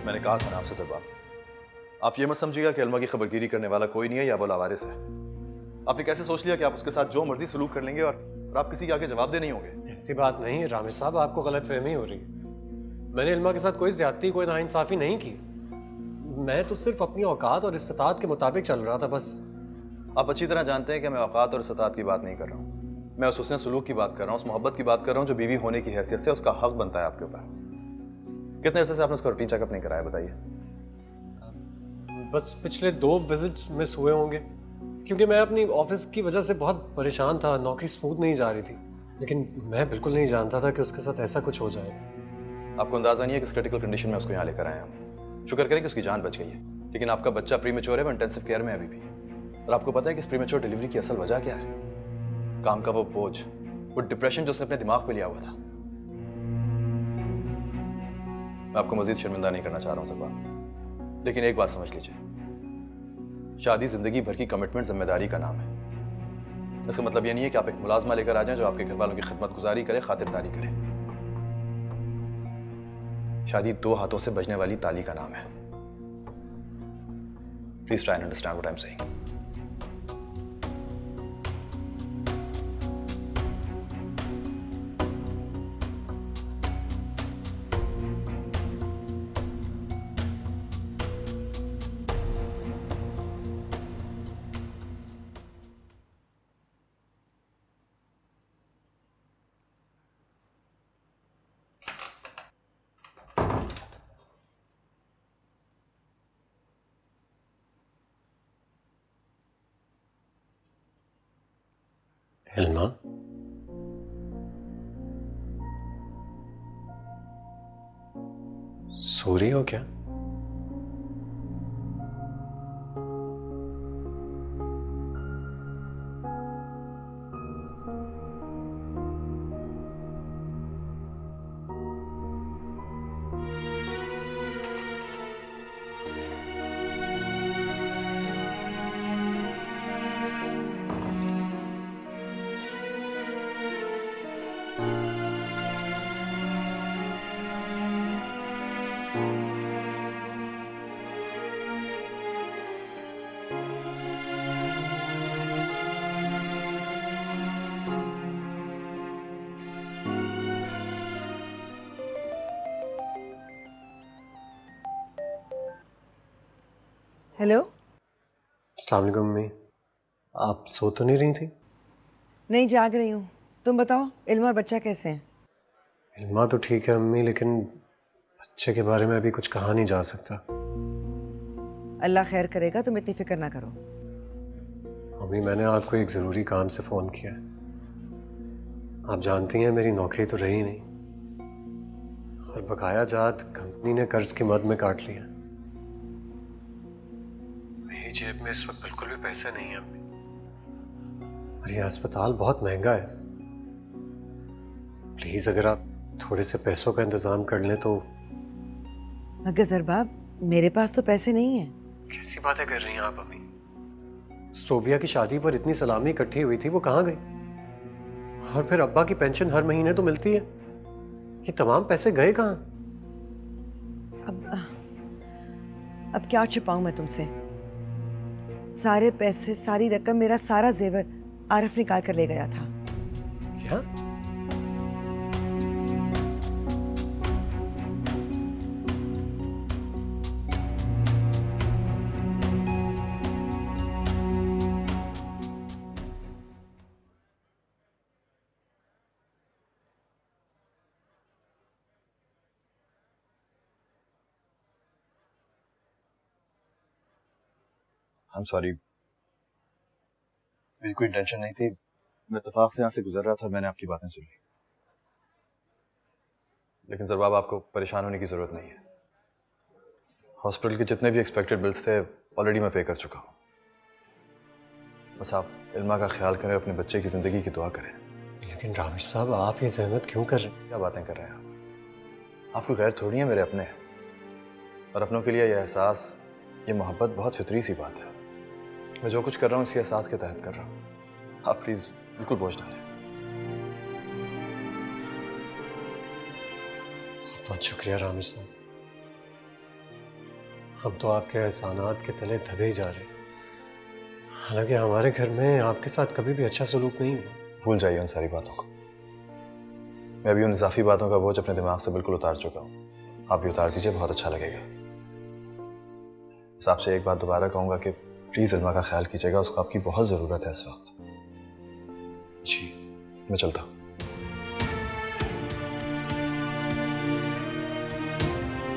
मैंने कहा था ना आपसे जरबाब, आप ये मत समझिएगा कि इल्मा की खबरगिरी करने वाला कोई नहीं है या वो लावारिस है। आपने कैसे सोच लिया कि आप उसके साथ जो मर्जी सलूक कर लेंगे और आप किसी के आगे जवाब दे नहीं होंगे? ऐसी बात नहीं है रामिश साहब, आपको गलतफहमी हो रही है। मैंने इल्मा के साथ कोई ज्यादती, कोई नाइंसाफी नहीं की। मैं तो सिर्फ अपनी औकात और इस्तात के मुताबिक चल रहा था बस। आप अच्छी तरह जानते हैं कि मैं औकात और इस्तात की बात नहीं कर रहा हूँ। मैं उस हुस्न सलूक की बात कर रहा हूँ, उस मोहब्बत की बात कर रहा हूँ जो बीवी होने की हैसियत से उसका हक बनता है आपके ऊपर। कितने अरसे से आपने उसका रूटीन चेकअप नहीं कराया, बताइए? बस पिछले 2 विजिट्स मिस हुए होंगे, क्योंकि मैं अपनी ऑफिस की वजह से बहुत परेशान था। नौकरी स्मूथ नहीं जा रही थी, लेकिन मैं बिल्कुल नहीं जानता था कि उसके साथ ऐसा कुछ हो जाए। आपको अंदाजा नहीं है किस क्रिटिकल कंडीशन में उसको यहाँ लेकर आए हम। शुक्र करें कि उसकी जान बच गई है, लेकिन आपका बच्चा प्रीमेच्योर है, वो इंटेंसिव केयर में अभी भी। और आपको पता है कि इस प्रीमेच्योर डिलीवरी की असल वजह क्या है? काम का वो बोझ, वो डिप्रेशन जो उसने अपने दिमाग पे लिया हुआ था। मैं आपको मजीद शर्मिंदा नहीं करना चाह रहा हूँ सरबाब, लेकिन एक बात समझ लीजिए, शादी जिंदगी भर की कमिटमेंट, जिम्मेदारी का नाम है। इसका मतलब ये नहीं है कि आप एक मुलाजमा लेकर आ जाएं जो आपके घर वालों की खिदमत गुजारी करे, खातिरदारी करे। शादी 2 हाथों से बजने वाली ताली का नाम है। Please try and understand what I am saying. Ilma, सो रही हो क्या? हेलो। अस्सलाम वालेकुम अम्मी, आप सो तो नहीं रही थी? नहीं, जाग रही हूँ। तुम बताओ, इल्मा और बच्चा कैसे हैं? इल्मा तो ठीक है अम्मी, लेकिन बच्चे के बारे में अभी कुछ कहा नहीं जा सकता। अल्लाह खैर करेगा, तुम इतनी फिक्र ना करो। अम्मी, मैंने आपको एक ज़रूरी काम से फ़ोन किया है। आप जानती हैं मेरी नौकरी तो रही नहीं, और बकाया जात कंपनी ने कर्ज की मद में काट लिया। मेरी जेब में इस वक्त बिल्कुल भी पैसे नहीं हैं अम्मी, और ये अस्पताल बहुत महंगा है। प्लीज़ अगर आप थोड़े से पैसों का इंतज़ाम कर लें तो। मगर जरबाब, मेरे पास तो पैसे नहीं हैं। कैसी बातें कर रही हैं आप अम्मी? सोबिया की शादी पर इतनी सलामी इकट्ठी हुई थी, वो कहाँ गई? और फिर अब्बा की पेंशन हर महीने तो मिलती है, ये तमाम पैसे गए कहाँ? अब क्या छुपाऊं मैं तुमसे? सारे पैसे, सारी रकम, मेरा सारा जेवर आरिफ निकाल कर ले गया था। क्या? आई एम सॉरी, मेरी कोई इंटेंशन नहीं थी। मैं इत्तेफाक से यहाँ से गुजर रहा था, मैंने आपकी बातें सुन ली। लेकिन जरबाब, आपको परेशान होने की जरूरत नहीं है। हॉस्पिटल के जितने भी एक्सपेक्टेड बिल्स थे ऑलरेडी मैं पे कर चुका हूँ। बस आप इल्मा का ख्याल करें, अपने बच्चे की जिंदगी की दुआ करें। लेकिन रामिश साहब, आप ये जहमत क्यों कर रहे हैं? क्या बातें कर रहे हैं आप कोई गैर थोड़ी है, मेरे अपने हैं। और अपनों के लिए यह एहसास, ये मोहब्बत बहुत फितरी सी बात है। मैं जो कुछ कर रहा हूँ इसी एहसास के तहत कर रहा हूँ। आप प्लीज बिल्कुल बोझ डालें। बहुत शुक्रिया रामिश साहब। हम तो आपके एहसानात के तले दबे ही जा रहे हैं। हालांकि हमारे घर में आपके साथ कभी भी अच्छा सलूक नहीं हुआ। भूल जाइए उन सारी बातों को। मैं भी उन इजाफी बातों का बोझ अपने दिमाग से बिल्कुल उतार चुका हूँ। आप भी उतार दीजिए, बहुत अच्छा लगेगा। बस आपसे एक बात दोबारा कहूँगा कि प्लीज़ इल्मा का ख्याल कीजिएगा, उसको आपकी बहुत ज़रूरत है इस वक्त। जी। मैं चलता हूँ।